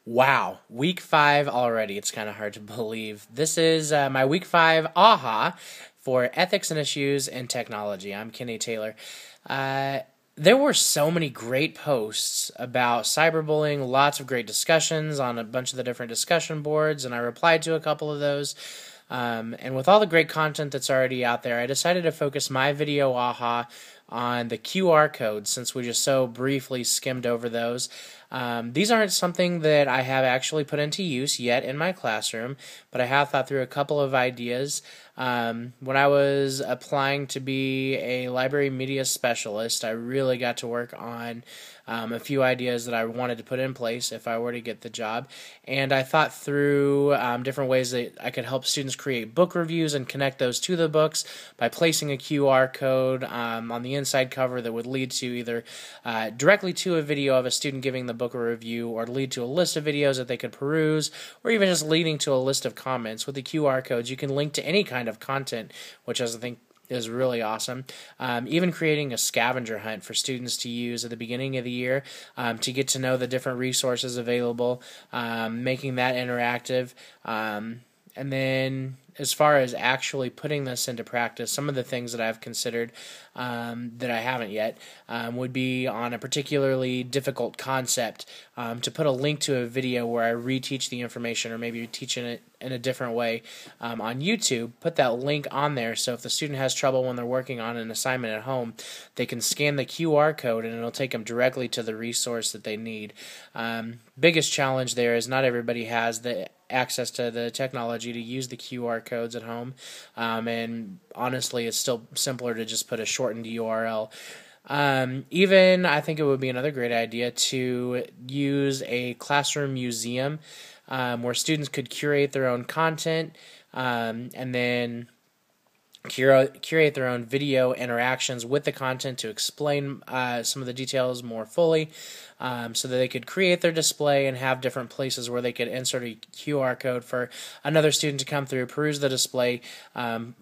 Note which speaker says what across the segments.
Speaker 1: Wow, week 5 already. It's kind of hard to believe. This is my week 5 AHA for Ethics and Issues in Technology. I'm Kenny Taylor. There were so many great posts about cyberbullying, lots of great discussions on a bunch of the different discussion boards, and I replied to a couple of those. And with all the great content that's already out there, I decided to focus my video AHA on the QR codes since we just so briefly skimmed over those. These aren't something that I have actually put into use yet in my classroom, but I have thought through a couple of ideas. When I was applying to be a library media specialist, I really got to work on a few ideas that I wanted to put in place if I were to get the job. And I thought through different ways that I could help students create book reviews and connect those to the books by placing a QR code on the inside cover that would lead to either directly to a video of a student giving the book a review, or lead to a list of videos that they could peruse, or even just leading to a list of comments. With the QR codes, you can link to any kind of content, which I think is really awesome. Even creating a scavenger hunt for students to use at the beginning of the year to get to know the different resources available, making that interactive. And then as far as actually putting this into practice, some of the things that I've considered that I haven't yet would be on a particularly difficult concept to put a link to a video where I reteach the information, or maybe teaching it in a different way on YouTube. Put that link on there so if the student has trouble when they're working on an assignment at home, they can scan the QR code and it'll take them directly to the resource that they need. Biggest challenge there is not everybody has the access to the technology to use the QR codes at home, and honestly it's still simpler to just put a shortened URL. Even I think it would be another great idea to use a classroom museum where students could curate their own content, and then curate their own video interactions with the content to explain some of the details more fully, so that they could create their display and have different places where they could insert a QR code for another student to come through, peruse the display,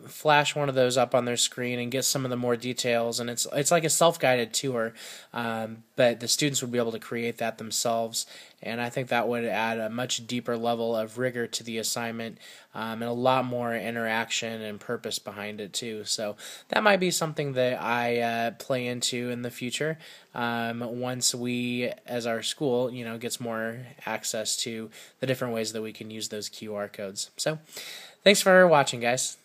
Speaker 1: flash one of those up on their screen, and get some of the more details. And it's like a self-guided tour, but the students would be able to create that themselves. And I think that would add a much deeper level of rigor to the assignment, and a lot more interaction and purpose behind it too. So that might be something that I play into in the future, once we, as our school, gets more access to the different ways that we can use those QR codes. So thanks for watching, guys.